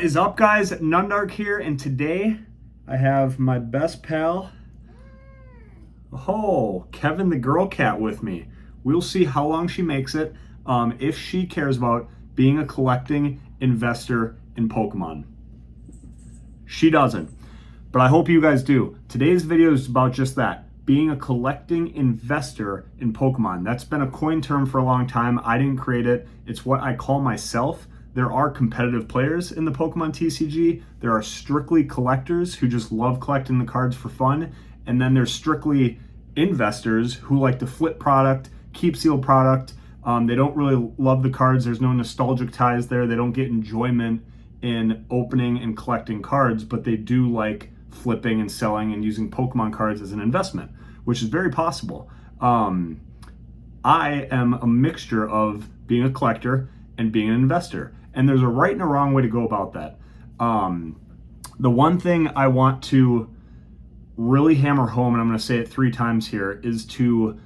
What is up, guys? Nundark here, and today I have my best pal, Kevin the girl cat with me. We'll see how long she makes it, if she cares about being a collecting investor in Pokemon. She doesn't, but I hope you guys do. Today's video is about just that, being a collecting investor in Pokemon. That's been a coin term for a long time. I didn't create it. It's what I call myself. There are competitive players in the Pokemon TCG. There are strictly collectors who just love collecting the cards for fun. And then there's strictly investors who like to flip product, keep seal product. They don't really love the cards. There's no nostalgic ties there. They don't get enjoyment in opening and collecting cards, but they do like flipping and selling and using Pokemon cards as an investment, which is very possible. I am a mixture of being a collector and being an investor. And there's a right and a wrong way to go about that. The one thing I want to really hammer home, and I'm going to say it 3 times here, is to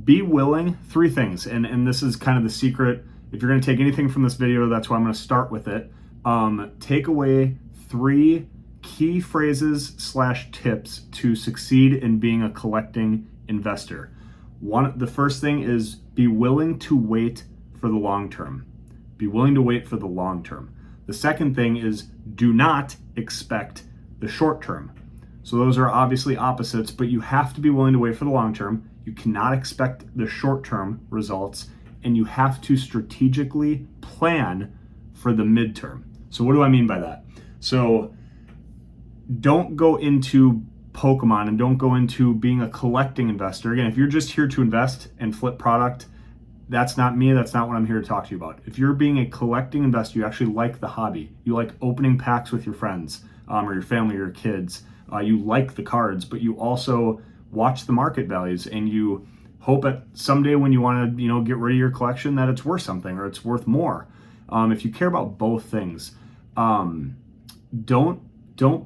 be willing. 3 things, and this is kind of the secret. If you're going to take anything from this video, that's why I'm going to start with it. Take away 3 key phrases / tips to succeed in being a collecting investor. The first thing is be willing to wait for the long term. Be willing to wait for the long term. The second thing is do not expect the short term. So those are obviously opposites, but you have to be willing to wait for the long term. You cannot expect the short term results, and you have to strategically plan for the midterm. So what do I mean by that? So don't go into Pokemon and don't go into being a collecting investor. Again, if you're just here to invest and flip product, that's not me. That's not what I'm here to talk to you about. If you're being a collecting investor, you actually like the hobby. You like opening packs with your friends or your family or your kids. You like the cards, but you also watch the market values and you hope that someday when you want to, get rid of your collection, that it's worth something or it's worth more. If you care about both things, don't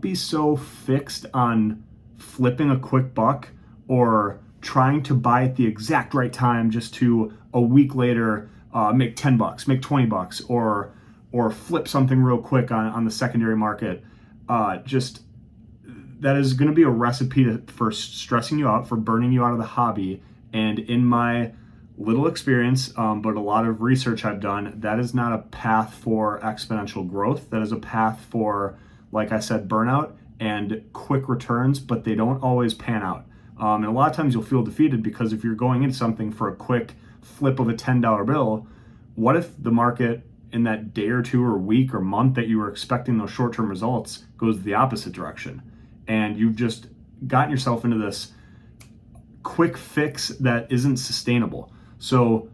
be so fixed on flipping a quick buck or trying to buy at the exact right time just to a week later make $10, make $20, or flip something real quick on the secondary market. That is going to be a recipe for stressing you out, for burning you out of the hobby. And in my little experience, but a lot of research I've done, that is not a path for exponential growth. That is a path for, like I said, burnout and quick returns, but they don't always pan out. And a lot of times you'll feel defeated because if you're going into something for a quick flip of a $10 bill, what if the market in that day or 2 or week or month that you were expecting those short-term results goes the opposite direction? And you've just gotten yourself into this quick fix that isn't sustainable. So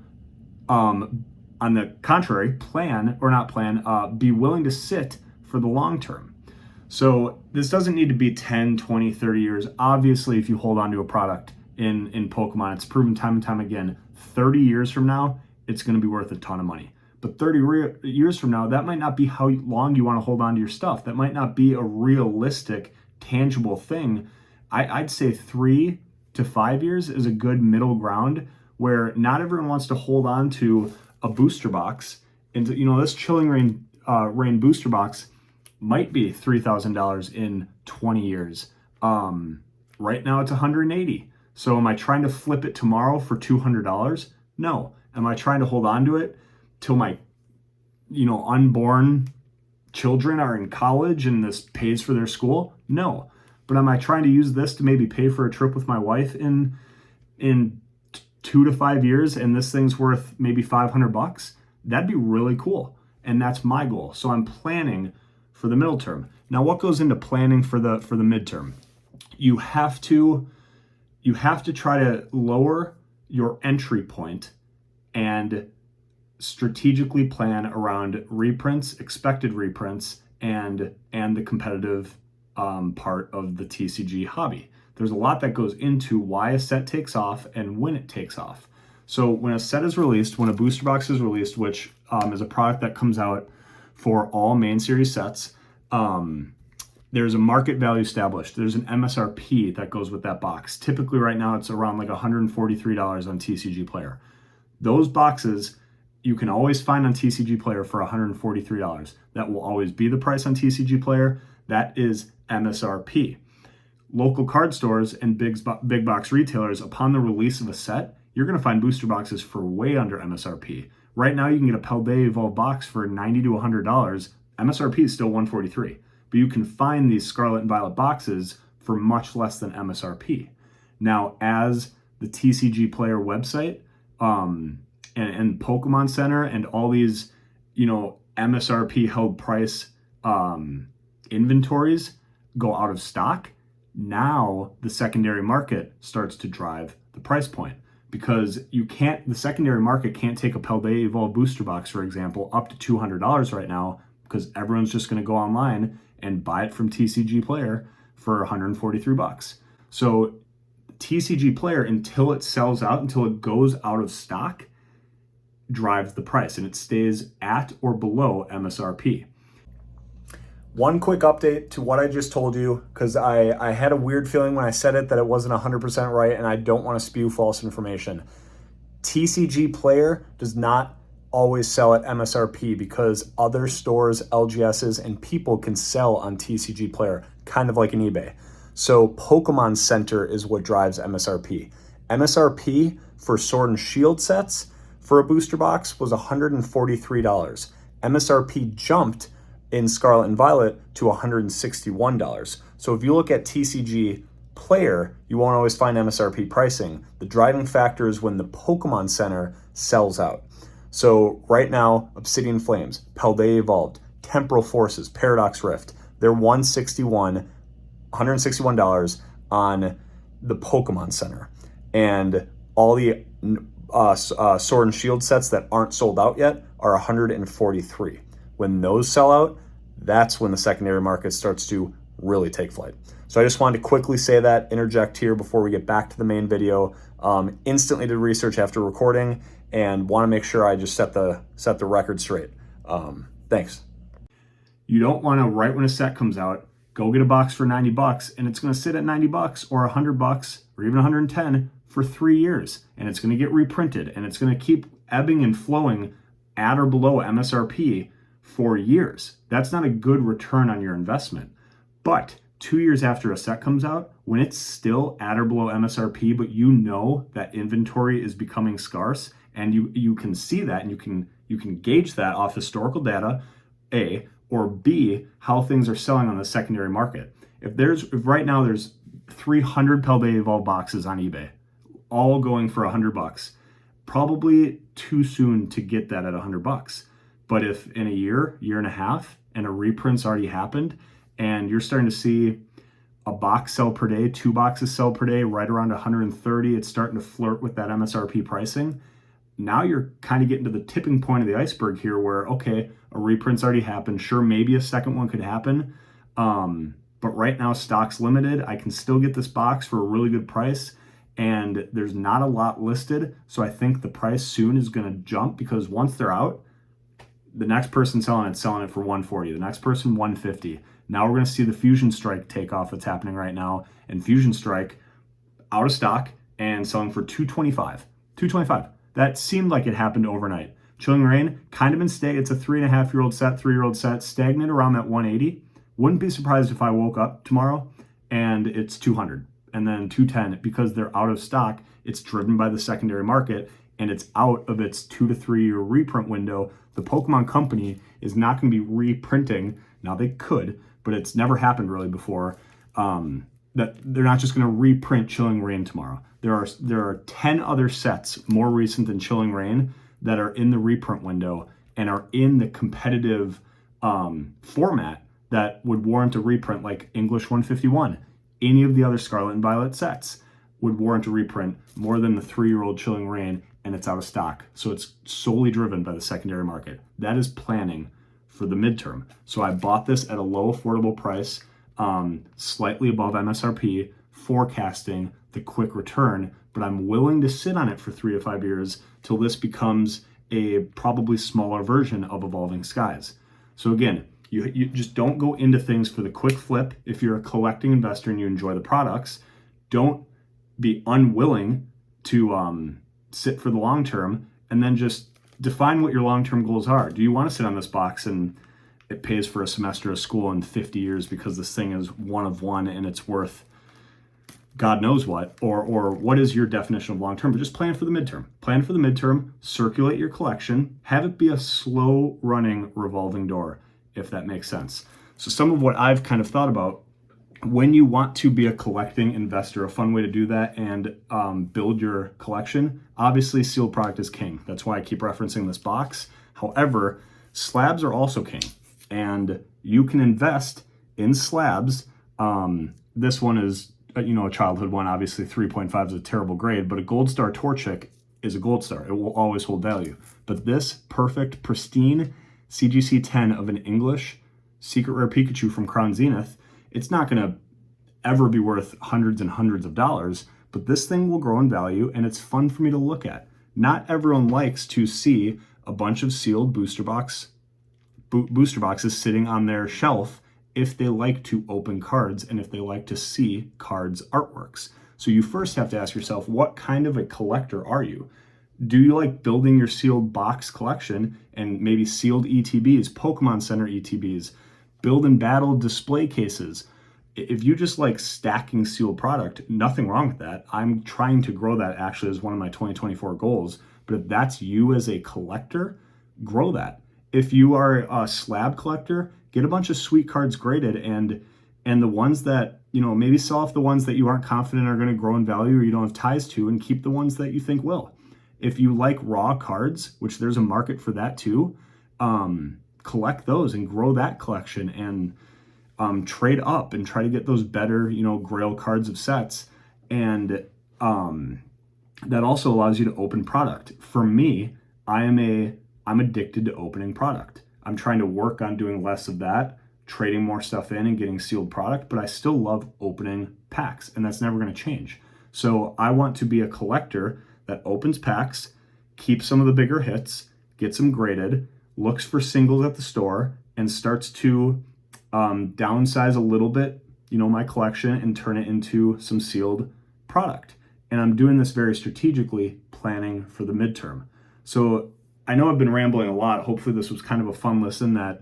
on the contrary, be willing to sit for the long term. So this doesn't need to be 10, 20, 30 years. Obviously, if you hold on to a product in Pokemon, it's proven time and time again, 30 years from now, it's going to be worth a ton of money. But 30 years from now, that might not be how long you want to hold on to your stuff. That might not be a realistic, tangible thing. I'd say 3 to 5 years is a good middle ground where not everyone wants to hold on to a booster box. And this Chilling Rain booster box might be $3,000 in 20 years. Right now it's $180. So am I trying to flip it tomorrow for $200? No. Am I trying to hold on to it till my, unborn children are in college and this pays for their school? No. But am I trying to use this to maybe pay for a trip with my wife in 2 to 5 years and this thing's worth maybe $500? That'd be really cool. And that's my goal. So I'm planning for the middle term. Now, what goes into planning for the midterm? You have to try to lower your entry point and strategically plan around reprints, expected reprints, and the competitive part of the TCG hobby. There's a lot that goes into why a set takes off and when it takes off. So when a set is released, when a booster box is released, which is a product that comes out for all main series sets, there's a market value established. There's an MSRP that goes with that box. Typically right now it's around like $143 on TCG Player. Those boxes, you can always find on TCG Player for $143. That will always be the price on TCG Player. That is MSRP. Local card stores and big box retailers, upon the release of a set, you're going to find booster boxes for way under MSRP. Right now, you can get a Paldea Evolved box for $90 to $100. MSRP is still $143, but you can find these Scarlet and Violet boxes for much less than MSRP. Now, as the TCG Player website and Pokemon Center and all these, MSRP held price inventories go out of stock, now the secondary market starts to drive the price point, because the secondary market can't take a Paldea Evolved booster box, for example, up to $200 right now, because everyone's just going to go online and buy it from TCG Player for $143. So TCG Player, until it sells out, until it goes out of stock, drives the price, and it stays at or below MSRP. One quick update to what I just told you, because I had a weird feeling when I said it that it wasn't 100% right, and I don't want to spew false information. TCG Player does not always sell at MSRP because other stores, LGSs, and people can sell on TCG Player, kind of like an eBay. So Pokemon Center is what drives MSRP. MSRP for Sword and Shield sets for a booster box was $143. MSRP jumped in Scarlet and Violet to $161. So if you look at TCG Player, you won't always find MSRP pricing. The driving factor is when the Pokemon Center sells out. So right now, Obsidian Flames, Paldea Evolved, Temporal Forces, Paradox Rift, they're $161 on the Pokemon Center. And all the Sword and Shield sets that aren't sold out yet are $143. When those sell out, that's when the secondary market starts to really take flight. So I just wanted to quickly say that, interject here before we get back to the main video. Instantly did research after recording and want to make sure I just set the record straight. Thanks. You don't want to, right when a set comes out, go get a box for $90 and it's going to sit at $90 or $100 or even $110 for 3 years, and it's going to get reprinted, and it's going to keep ebbing and flowing at or below MSRP for years. That's not a good return on your investment. But 2 years after a set comes out, when it's still at or below MSRP, but you know that inventory is becoming scarce, and you can see that, and you can gauge that off historical data, A, or B, how things are selling on the secondary market. If right now there's 300 Paldea Evolved boxes on eBay, all going for $100, probably too soon to get that at $100. But if in a year and a half, and a reprint's already happened, and you're starting to see a box sell per day, 2 boxes sell per day, right around 130, it's starting to flirt with that MSRP pricing. Now you're kind of getting to the tipping point of the iceberg here where, okay, a reprint's already happened. Sure, maybe a second one could happen. But right now, stock's limited. I can still get this box for a really good price, and there's not a lot listed. So I think the price soon is going to jump, because once they're out, the next person selling it for $140. The next person, $150. Now we're going to see the Fusion Strike takeoff that's happening right now. And Fusion Strike out of stock and selling for $225. $225. That seemed like it happened overnight. Chilling Reign, kind of been it's a 3.5-year-old set, 3-year-old set, stagnant around that 180. Wouldn't be surprised if I woke up tomorrow and it's 200 and then 210, because they're out of stock. It's driven by the secondary market, and it's out of its 2 to 3 year reprint window. The Pokemon Company is not going to be reprinting. Now they could, but it's never happened really before. That they're not just going to reprint Chilling Reign tomorrow. There are 10 other sets more recent than Chilling Reign that are in the reprint window and are in the competitive format that would warrant a reprint, like English 151. Any of the other Scarlet and Violet sets would warrant a reprint more than the 3-year-old Chilling Reign, and it's out of stock. So it's solely driven by the secondary market. That is planning for the midterm. So I bought this at a low affordable price, slightly above MSRP, forecasting the quick return, but I'm willing to sit on it for 3 to 5 years till this becomes a probably smaller version of Evolving Skies. So again, you just don't go into things for the quick flip. If you're a collecting investor and you enjoy the products, don't be unwilling to sit for the long term and then just define what your long-term goals are. Do you want to sit on this box and it pays for a semester of school in 50 years because this thing is one of one and it's worth God knows what? Or what is your definition of long-term? But just plan for the midterm. Plan for the midterm, circulate your collection, have it be a slow running revolving door, if that makes sense. So some of what I've kind of thought about when you want to be a collecting investor, a fun way to do that and build your collection, obviously sealed product is king. That's why I keep referencing this box. However, slabs are also king, and you can invest in slabs. This one is a childhood one. Obviously 3.5 is a terrible grade, but a gold star Torchic is a gold star. It will always hold value. But this perfect, pristine CGC 10 of an English secret rare Pikachu from Crown Zenith, it's not going to ever be worth hundreds and hundreds of dollars, but this thing will grow in value and it's fun for me to look at. Not everyone likes to see a bunch of sealed booster boxes sitting on their shelf if they like to open cards and if they like to see cards artworks. So you first have to ask yourself, what kind of a collector are you? Do you like building your sealed box collection and maybe sealed ETBs, Pokemon Center ETBs, build and battle display cases? If you just like stacking sealed product, nothing wrong with that. I'm trying to grow that actually as one of my 2024 goals. But if that's you as a collector, grow that. If you are a slab collector, get a bunch of sweet cards graded and the ones that, maybe sell off the ones that you aren't confident are going to grow in value or you don't have ties to, and keep the ones that you think will. If you like raw cards, which there's a market for that too, collect those and grow that collection and trade up and try to get those better, grail cards of sets. And that also allows you to open product. For me, I'm addicted to opening product. I'm trying to work on doing less of that, trading more stuff in and getting sealed product, but I still love opening packs, and that's never going to change. So I want to be a collector that opens packs, keeps some of the bigger hits, gets them graded, looks for singles at the store, and starts to downsize a little bit, my collection and turn it into some sealed product. And I'm doing this very strategically, planning for the midterm. So I know I've been rambling a lot. Hopefully this was kind of a fun listen that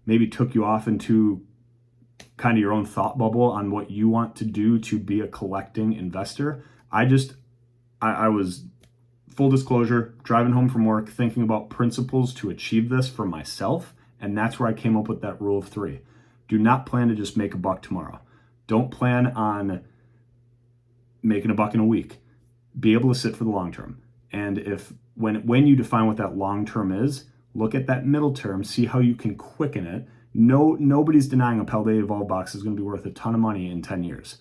maybe took you off into kind of your own thought bubble on what you want to do to be a collecting investor. I was, full disclosure, driving home from work, thinking about principles to achieve this for myself. And that's where I came up with that rule of 3. Do not plan to just make a buck tomorrow. Don't plan on making a buck in a week. Be able to sit for the long term. And when you define what that long term is, look at that middle term, see how you can quicken it. Nobody's denying a Paldea Evolved box is going to be worth a ton of money in 10 years.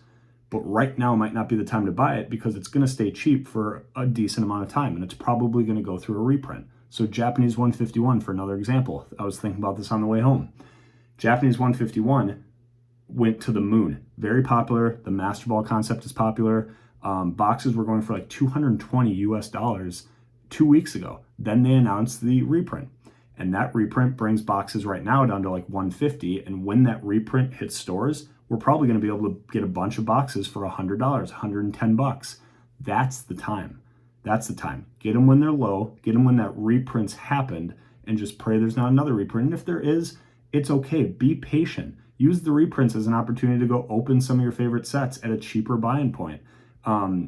But right now might not be the time to buy it because it's going to stay cheap for a decent amount of time and it's probably going to go through a reprint. So Japanese 151 for another example. I was thinking about this on the way home. Japanese 151 went to the moon. Very popular. The Master Ball concept is popular. Boxes were going for like $220 US 2 weeks ago. Then they announced the reprint. And that reprint brings boxes right now down to like $150. And when that reprint hits stores, we're probably going to be able to get a bunch of boxes for $100, $110. That's the time. That's the time. Get them when they're low. Get them when that reprint's happened, and just pray there's not another reprint. And if there is, it's okay. Be patient. Use the reprints as an opportunity to go open some of your favorite sets at a cheaper buy-in point.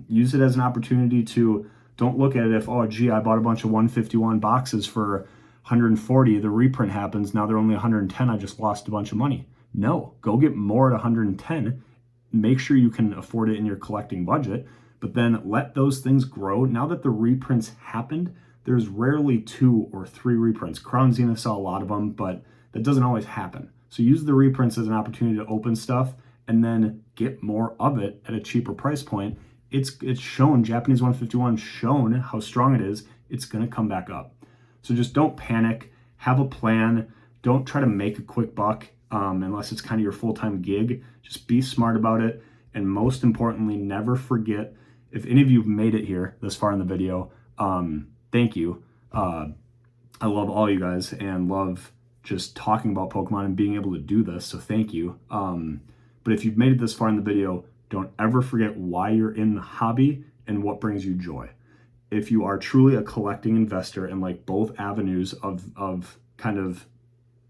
Use it as an opportunity to, don't look at it if, oh, gee, I bought a bunch of 151 boxes for 140. The reprint happens. Now they're only 110. I just lost a bunch of money. No, go get more at 110. Make sure you can afford it in your collecting budget, but then let those things grow. Now that the reprints happened, there's rarely 2 or 3 reprints. Crown Zenith saw a lot of them, but that doesn't always happen. So use the reprints as an opportunity to open stuff and then get more of it at a cheaper price point. It's shown, Japanese 151 shown how strong it is. It's going to come back up. So just don't panic. Have a plan. Don't try to make a quick buck unless it's kind of your full-time gig. Just be smart about it. And most importantly, never forget, if any of you have made it here this far in the video, thank you. I love all you guys and love just talking about Pokemon and being able to do this. So thank you. But if you've made it this far in the video, don't ever forget why you're in the hobby and what brings you joy. if you are truly a collecting investor and like both avenues of kind of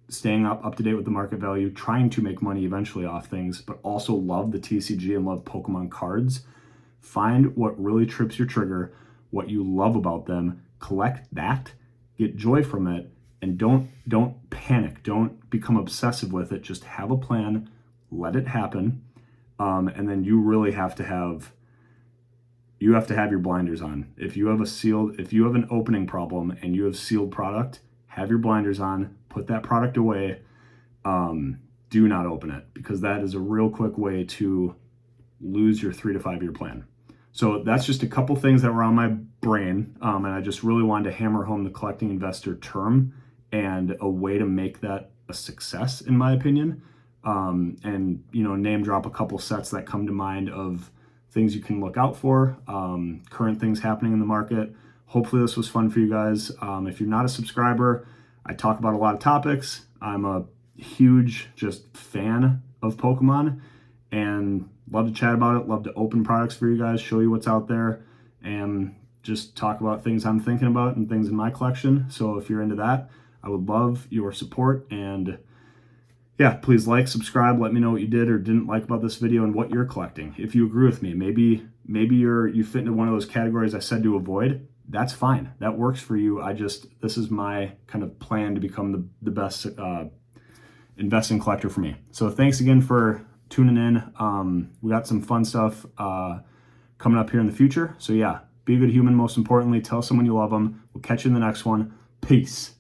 staying up to date with the market value, trying to make money eventually off things, but also love the TCG and love Pokemon cards, find what really trips your trigger, what you love about them, collect that, get joy from it, and don't panic. Don't become obsessive with it. Just have a plan, let it happen, and then you really have to have your blinders on. If you have an opening problem and you have sealed product, have your blinders on, put that product away. Do not open it, because that is a real quick way to lose your 3 to 5 year plan. So that's just a couple things that were on my brain, and I just really wanted to hammer home the collecting investor term and a way to make that a success, in my opinion. And name drop a couple sets that come to mind of things you can look out for, current things happening in the market. Hopefully this was fun for you guys. If you're not a subscriber, I talk about a lot of topics. I'm a huge just fan of Pokemon and love to chat about it, love to open products for you guys, show you what's out there, and just talk about things I'm thinking about and things in my collection. So if you're into that, I would love your support. And yeah, please like, subscribe, let me know what you did or didn't like about this video and what you're collecting. If you agree with me, maybe you fit into one of those categories I said to avoid. That's fine. That works for you. This is my kind of plan to become the best investing collector for me. So thanks again for tuning in. We got some fun stuff coming up here in the future. So yeah, be a good human. Most importantly, tell someone you love them. We'll catch you in the next one. Peace.